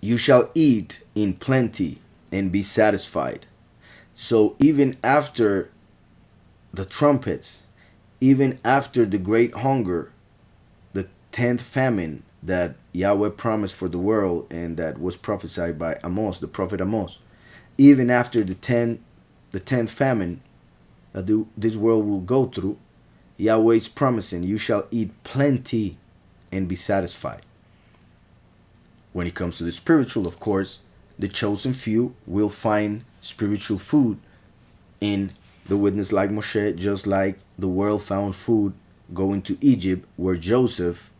You shall eat in plenty and be satisfied. So even after the trumpets, even after the great hunger, the 10th famine that Yahweh promised for the world and that was prophesied by Amos, the prophet Amos, even after the 10th famine that this world will go through, Yahweh is promising, you shall eat plenty and be satisfied. When it comes to the spiritual, of course, the chosen few will find spiritual food in the witness like Moshe, just like the world found food going to Egypt, where Joseph,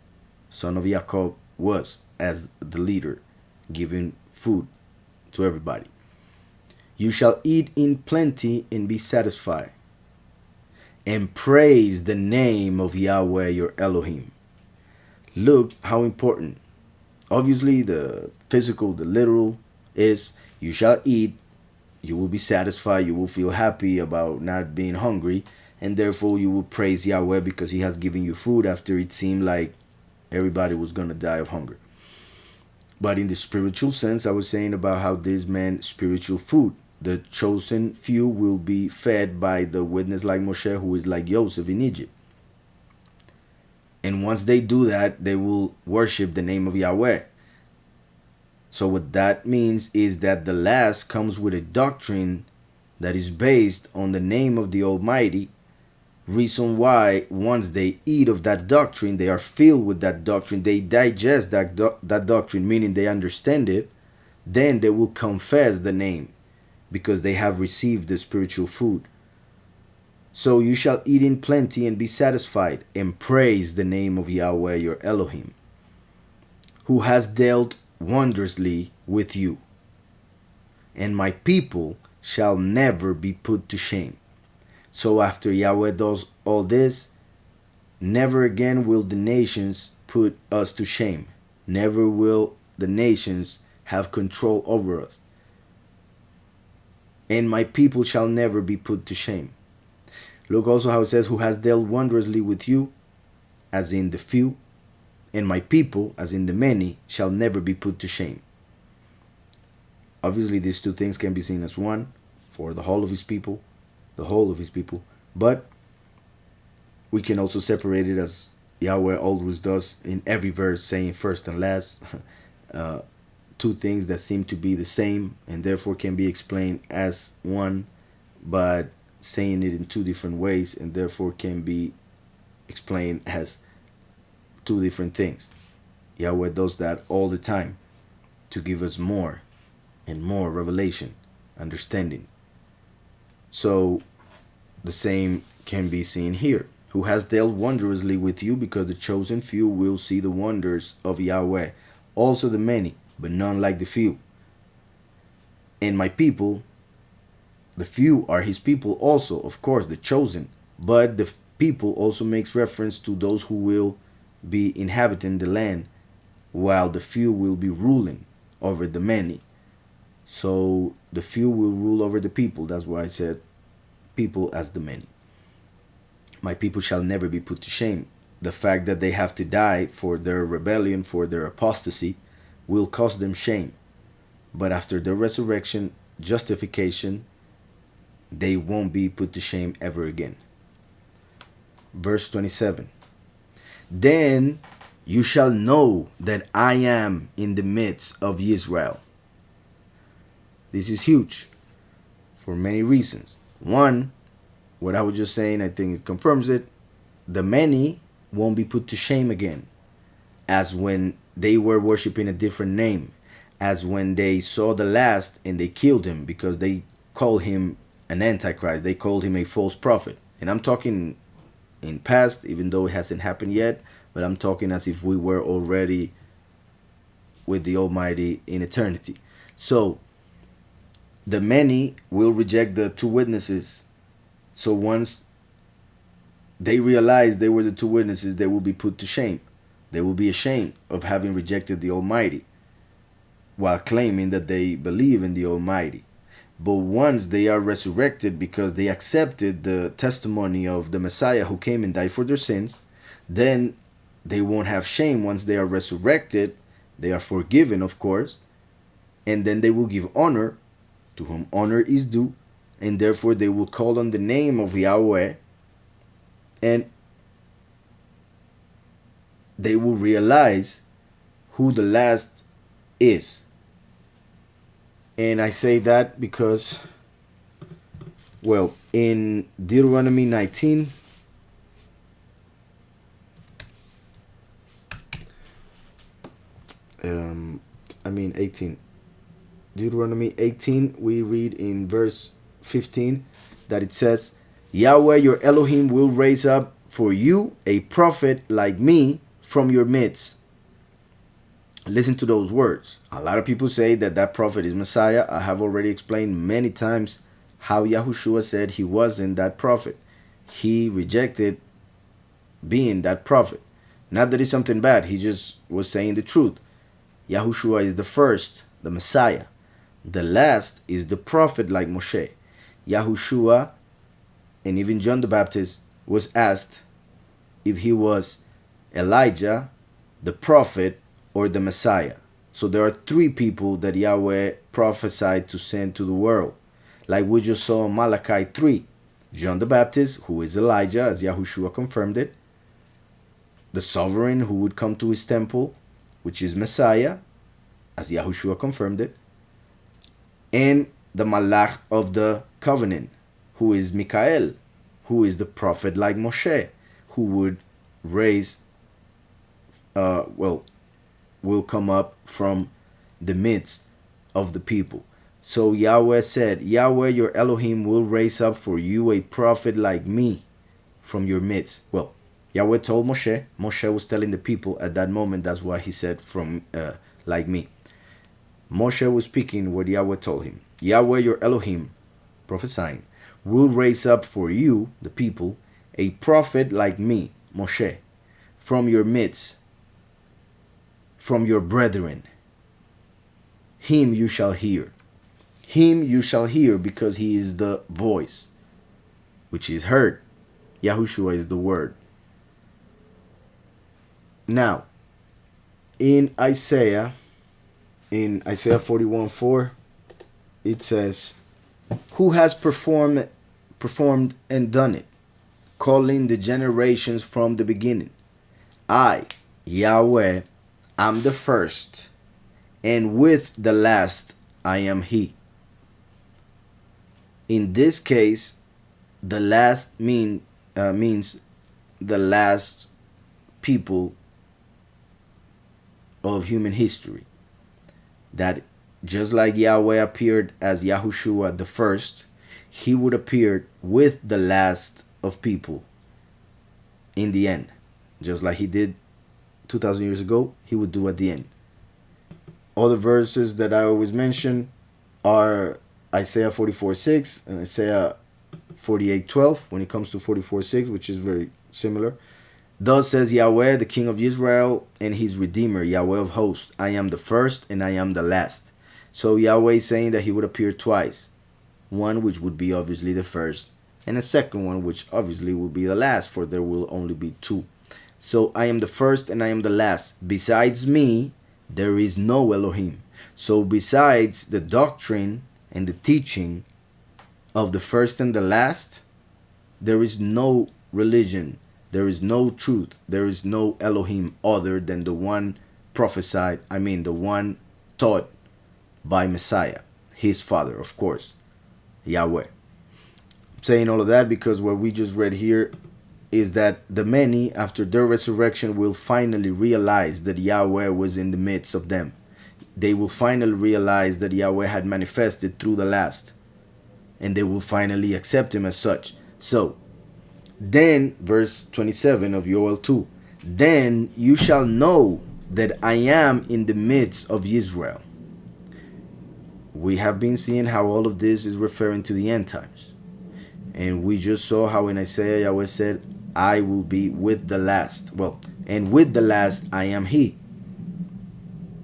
son of Jacob, was as the leader, giving food to everybody. You shall eat in plenty and be satisfied, and praise the name of Yahweh your Elohim. Look how important. Obviously, the physical, the literal is you shall eat, you will be satisfied, you will feel happy about not being hungry, and therefore you will praise Yahweh because he has given you food after it seemed like everybody was going to die of hunger. But in the spiritual sense, I was saying about how this meant spiritual food. The chosen few will be fed by the witness like Moshe, who is like Joseph in Egypt. And once they do that, they will worship the name of Yahweh. So what that means is that the last comes with a doctrine that is based on the name of the Almighty. Reason why once they eat of that doctrine, they are filled with that doctrine, they digest that doctrine, meaning they understand it, then they will confess the name because they have received the spiritual food. So you shall eat in plenty and be satisfied, and praise the name of Yahweh your Elohim, who has dealt wondrously with you. And my people shall never be put to shame. So after Yahweh does all this, never again will the nations put us to shame. Never will the nations have control over us. And my people shall never be put to shame. Look also how it says, who has dealt wondrously with you, as in the few, and my people, as in the many, shall never be put to shame. Obviously, these two things can be seen as one, for the whole of his people, but we can also separate it as Yahweh always does in every verse, saying first and last, two things that seem to be the same and therefore can be explained as one, but saying it in two different ways and therefore can be explained as two different things. Yahweh does that all the time to give us more and more revelation, understanding. So the same can be seen here. Who has dealt wondrously with you, because the chosen few will see the wonders of Yahweh. Also the many, but none like the few. And my people, the few are his people also, of course, the chosen. But the people also makes reference to those who will be inhabiting the land, while the few will be ruling over the many. So the few will rule over the people. That's why I said people as the many. My people shall never be put to shame. The fact that they have to die for their rebellion, for their apostasy, will cause them shame. But after the resurrection, justification, they won't be put to shame ever again. Verse 27. Then you shall know that I am in the midst of Israel. This is huge for many reasons. One, what I was just saying, I think it confirms it. The many won't be put to shame again, as when they were worshiping a different name, as when they saw the last and they killed him because they called him an antichrist. They called him a false prophet. And I'm talking in past, even though it hasn't happened yet, but I'm talking as if we were already with the Almighty in eternity. So the many will reject the two witnesses. So once they realize they were the two witnesses, they will be put to shame. They will be ashamed of having rejected the Almighty while claiming that they believe in the Almighty. But once they are resurrected because they accepted the testimony of the Messiah who came and died for their sins, then they won't have shame once they are resurrected. They are forgiven, of course, and then they will give honor to whom honor is due, and therefore they will call on the name of Yahweh, and they will realize who the last is. And I say that because, well, in Deuteronomy 19, I mean 18. Deuteronomy 18, we read in verse 15 that it says, Yahweh your Elohim will raise up for you a prophet like me from your midst. Listen to those words. A lot of people say that that prophet is Messiah. I have already explained many times how Yahushua said he wasn't that prophet. He rejected being that prophet. Not that it's something bad. He just was saying the truth. Yahushua is the first, the Messiah. The last is the prophet like Moshe. Yahushua and even John the Baptist was asked if he was Elijah, the prophet, or the Messiah. So there are three people that Yahweh prophesied to send to the world. Like we just saw in Malachi 3. John the Baptist, who is Elijah, as Yahushua confirmed it. The sovereign who would come to his temple, which is Messiah, as Yahushua confirmed it. And the Malach of the covenant, who is Michael, who is the prophet like Moshe, who would raise, will come up from the midst of the people. So Yahweh said, Yahweh your Elohim will raise up for you a prophet like me from your midst. Well, Yahweh told Moshe. Moshe was telling the people at that moment. That's why he said from like me. Moshe was speaking what Yahweh told him. Yahweh your Elohim, prophesying, will raise up for you, the people, a prophet like me, Moshe, from your midst, from your brethren. Him you shall hear. Him you shall hear, because he is the voice, which is heard. Yahushua is the word. Now, in Isaiah 41:4, it says, who has performed and done it, calling the generations from the beginning. I, Yahweh, am the first, and with the last I am he. In this case, the last means the last people of human history. That just like Yahweh appeared as Yahushua the first, he would appear with the last of people in the end. Just like he did 2,000 years ago, he would do at the end. Other verses that I always mention are Isaiah 44:6 and Isaiah 48:12 when it comes to 44:6, which is very similar. Thus says Yahweh, the King of Israel and his Redeemer, Yahweh of hosts, I am the first and I am the last. So Yahweh is saying that he would appear twice. One which would be obviously the first, and a second one which obviously will be the last, for there will only be two. So I am the first and I am the last. Besides me, there is no Elohim. So besides the doctrine and the teaching of the first and the last, there is no religion, there is no truth, there is no Elohim other than the one prophesied, the one taught by Messiah, his father, of course, Yahweh. I'm saying all of that because what we just read here is that the many, after their resurrection, will finally realize that Yahweh was in the midst of them. They will finally realize that Yahweh had manifested through the last, and they will finally accept him as such. So, then, verse 27 of Joel 2, then you shall know that I am in the midst of Israel. We have been seeing how all of this is referring to the end times. And we just saw how in Isaiah Yahweh said, I will be with the last. Well, and with the last I am he.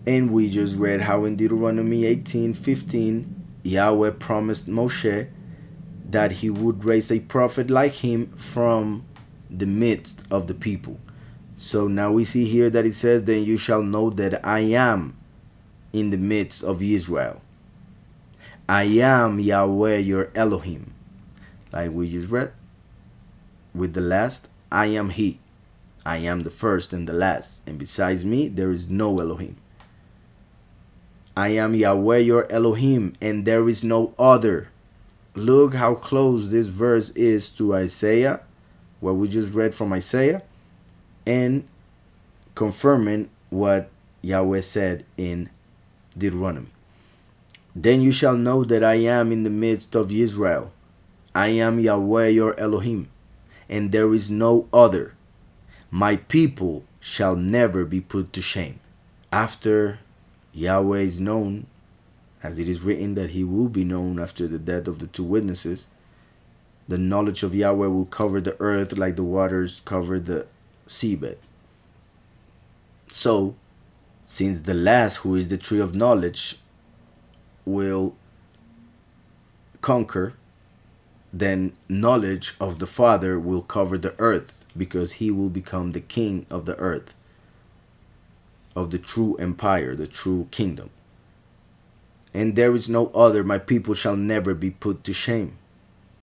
And we just read how in Deuteronomy 18:15, Yahweh promised Moshe that he would raise a prophet like him from the midst of the people. So now we see here that it says, then you shall know that I am in the midst of Israel. I am Yahweh your Elohim. Like we just read with the last, I am He. I am the first and the last, and besides me there is no Elohim. I am Yahweh your Elohim, and there is no other. Look how close this verse is to Isaiah, what we just read from Isaiah, and confirming what Yahweh said in Deuteronomy. Then you shall know that I am in the midst of Israel. I am Yahweh your Elohim, and there is no other. My people shall never be put to shame. After Yahweh is known, as it is written that he will be known after the death of the two witnesses, the knowledge of Yahweh will cover the earth like the waters cover the seabed. So, since the last, who is the tree of knowledge, will conquer, then knowledge of the Father will cover the earth, because he will become the king of the earth, of the true empire, the true kingdom. And there is no other. My people shall never be put to shame.